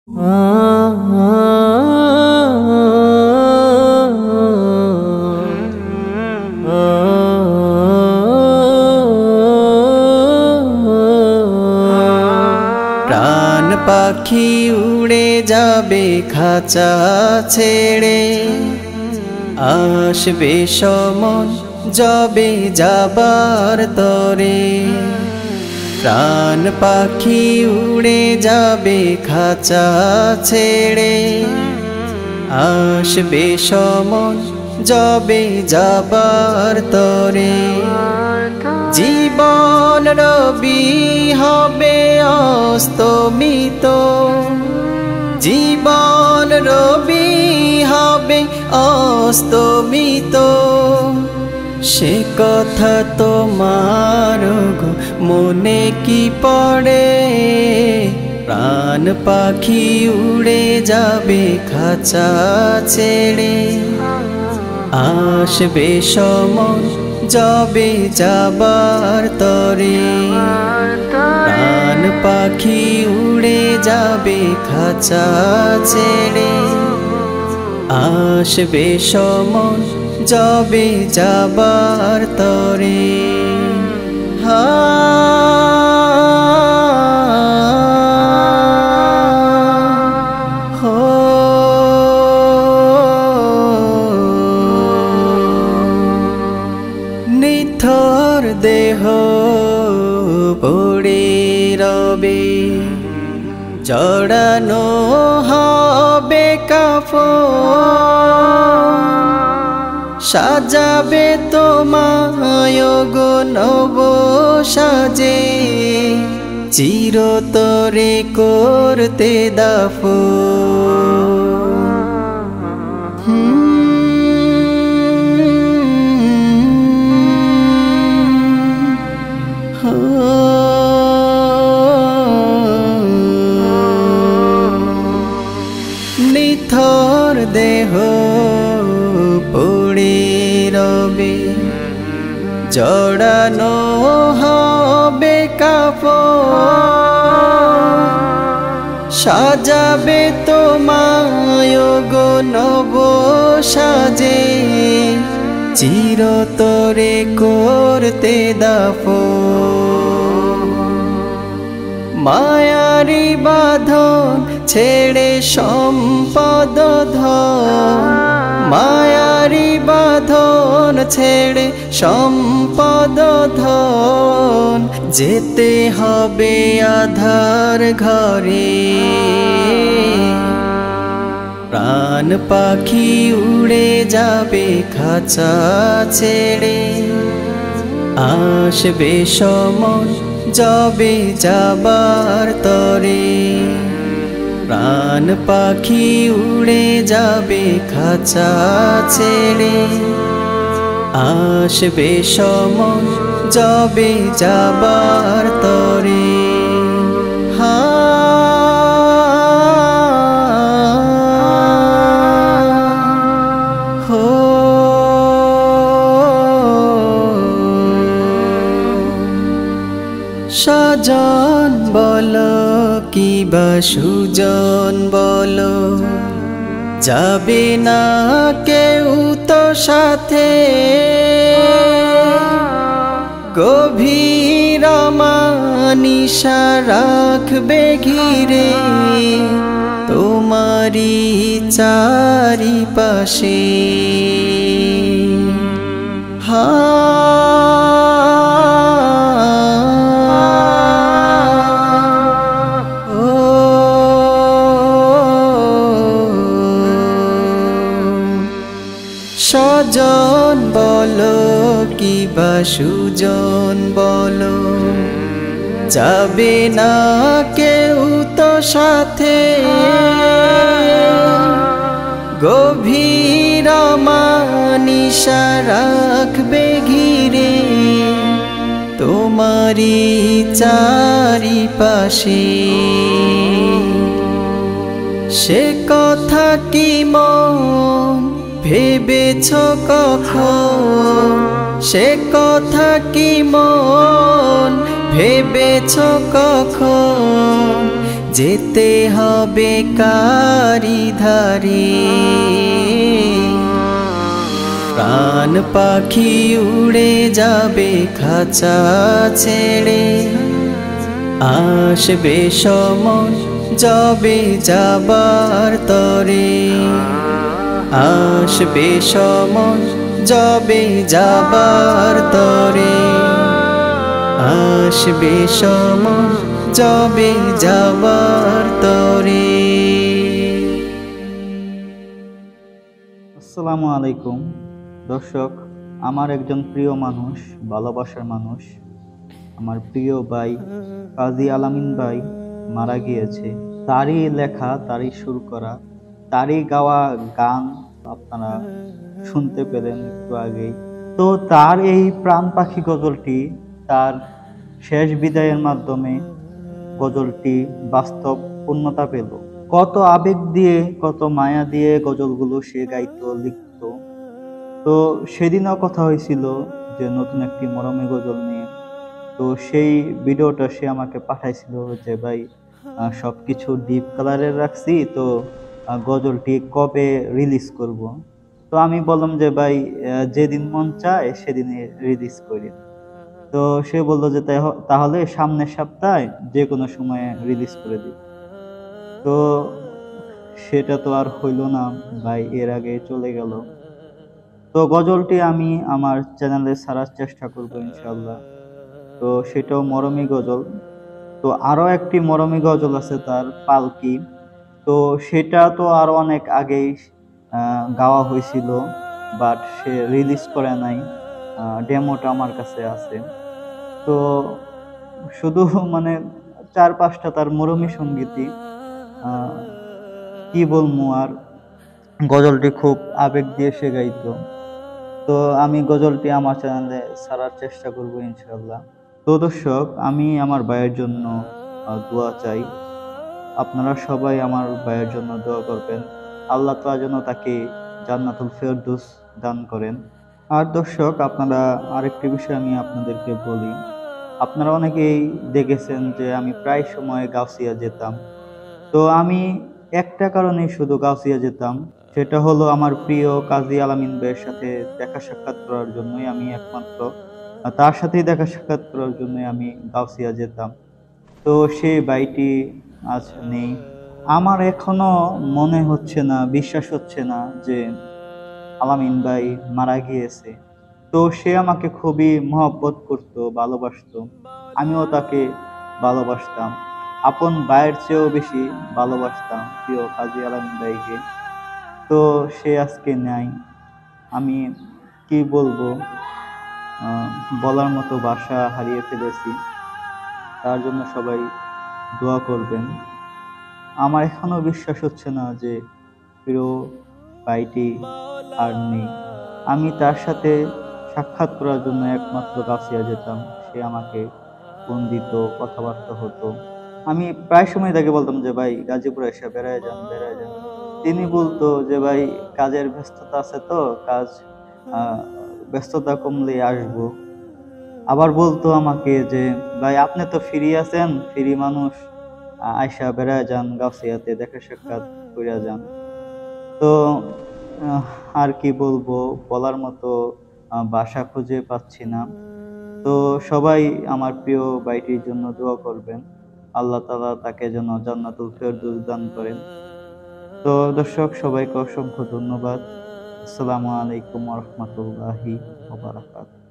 প্রাণ পাখি উড়ে যাবে খাঁচা ছেড়ে, আসবে সমন যাবে যাবার তরে। প্রাণ পাখি উড়ে যাবে খাঁচা ছেড়ে, আসবে সমন যাবে যাবার তরে। জীবন রবি হবে অস্তমিত, জীবন রবি হবে অস্তমিত। সে কথা তোমার গো মনে কি পড়ে, প্রাণ পাখি উড়ে যাবে খাঁচা ছেড়ে, আসবে সমন যাবে যাবার তরে। প্রাণ পাখি উড়ে যাবে খাঁচা ছেড়ে, আসবে সমন যাবে যাবার তরে। নিথর দেহ পড়ে রবে, জড়ানো হবে কাফন। সাজাবে তোমায় গো নব সাজে, চিরতরে করতে দাফন। নিথর দেহ পড়ে রবে, জড়ানো হবে কাফন। সাজাবে তোমায় গো নব সাজে, চিরতরে করতে দাফন। মায়ারি বাঁধন ছেড়ে সম্পদ ধন, মায়ারি বাঁধন ছেড়ে সম্পদ ধন। যেতে হবে আধার ঘরে, প্রাণ পাখি উড়ে যাবে খাঁচা ছেড়ে, আসবে সমন যাবে যাবার তরে। প্রাণ পাখি উড়ে যাবে খাঁচা ছেড়ে, আসবে সমন যাবে যাবার তরে। স্বজন বলো কিবা সুজন বলো, যাবে না কেউ তো সাথে। গভীর মানিশা রাখবে ঘিরে, তোমারি চারিপাশে। স্বজন বলো কিবা সুজন বলো, যাবে না কেউ তো সাথে। গভীর মানিশা রাখবে ঘিরে, তোমারি চারিপাশে। সে কথা কি মন ভেবেছ কখন, সে কথা কি মন ভেবেছ কখন। যেতে হবে কারি ধারে, প্রাণ পাখি উড়ে যাবে খাঁচা ছেড়ে, আসবে সময় যাবে যাবার তরে, আসবে সময় যাবে যাবার তরে, আসবে সময় যাবে যাবার তরে। আসসালামু আলাইকুম দর্শক, আমার একজন প্রিয় মানুষ, ভালোবাসার মানুষ, আমার প্রিয় ভাই কাজী আলামিন ভাই মারা গিয়েছে। তারই লেখা, তারই সুর করা, তারই গাওয়া গান আপনারা শুনতে পেলেন একটু আগেই। তো তার এই প্রাণ পাখি গজলটি তার শেষ বিদায়ের মাধ্যমে গজলটি বাস্তব পূর্ণতা পেল। কত আবেগ দিয়ে, কত মায়া দিয়ে গজলগুলো সে গাইতো, লিখতো। তো সেদিনও কথা হয়েছিল যে নতুন একটি মরমী গজল নিয়ে। তো সেই ভিডিওটা সে আমাকে পাঠাইছিল যে ভাই সবকিছু ডিপ কালারের রাখছি, তো গজলটি কবে রিলিজ করব। তো আমি বললাম যে ভাই যেদিন মন চায় সেদিনই রিলিজ করি। তো সে বললো যে তাহলে সামনের সপ্তাহে যে কোনো সময়ে রিলিজ করে দিই। তো সেটা তো আর হইল না ভাই, এর আগে চলে গেল। তো গজলটি আমি আমার চ্যানেলে ছাড়ার চেষ্টা করব ইনশাআল্লাহ। তো সেটাও মরমী গজল। তো আরো একটি মরমী গজল আছে তার, পালকি। তো সেটা তো আরো অনেক আগেই গাওয়া হয়েছিল, বাট সে রিলিজ করে নাই। ডেমোটা আমার কাছে আছে। তো শুধু মানে 4-5টা তার মরমী সঙ্গীতই, কি বলবো আর, গজলটি খুব আবেগ দিয়ে সে গাইতো। তো আমি গজলটি আমার চ্যানেলে ছাড়ার চেষ্টা করব ইনশাআল্লাহ। তো দর্শক, আমি আমার ভাইয়ের জন্য দোয়া চাই। আপনারা সবাই আমার ভাইয়ের জন্য দোয়া করবেন। আল্লাহ তাআলা যেন তাকে জান্নাতুল ফেরদৌস দান করেন। আর দর্শক, আপনারা আরেকটি বিষয় আমি আপনাদেরকে বলি। আপনারা অনেকেই দেখেছেন যে আমি প্রায় সময় গাউসিয়া যেতাম। তো আমি একটা কারণেই শুধু গাউসিয়া যেতাম, সেটা হলো আমার প্রিয় কাজী আলামিন ভাইয়ের সাথে দেখা সাক্ষাৎ করার জন্যই। আমি একমাত্র তার সাথেই দেখা সাক্ষাৎ করার জন্যই আমি গাউসিয়া যেতাম। তো সেই ভাইটি আজ নেই। আমার এখনো মনে হচ্ছে না, বিশ্বাস হচ্ছে না যে আলামিন ভাই মারা গিয়েছে। তো সে আমাকে খুবই মহব্বত করতো, ভালোবাসতো। আমিও তাকে ভালোবাসতাম, আপন ভাইয়ের চেয়েও বেশি ভালোবাসতাম প্রিয় কাজী আলামিন ভাইকে। তো সে আজকে নাই। আমি কি বলবো, বলার মতো ভাষা হারিয়ে ফেলেছি। তার জন্য সবাই দোয়া করবেন। আমার এখনো বিশ্বাস হচ্ছে না যে প্রিয় ভাইটি আর নেই। আমি তার সাথে সাক্ষাৎ করার জন্য একমাত্র গাছিয়া যেতাম। সে আমাকে ফোন দিত, কথাবার্তা হতো। আমি প্রায় সময় তাকে বলতাম যে ভাই গাজীপুরে এসে বেড়ায় যান, বেড়ায় যান। তিনি বলতো যে ভাই কাজের ব্যস্ততা আছে, তো কাজ ব্যস্ততা কমলে আসবো। আবার বলতো আমাকে যে ভাই আপনি তো ফ্রি আছেন, ফ্রি মানুষ, আয়সা বেড়ায় যান, গাছিয়াতে দেখা সাক্ষাৎ কইরা যান। তো আর কি বলবো, বলার মতো ভাষা খুঁজে পাচ্ছি না। তো সবাই আমার প্রিয় ভাইটির জন্য দোয়া করবেন। আল্লাহ তাআলা তাকে যেন জান্নাতুল ফেরদৌস দান করেন। তো দর্শক, সবাইকে অসংখ্য ধন্যবাদ। আসসালামু আলাইকুম ওয়া রাহমাতুল্লাহি ওয়া বারাকাতুহু।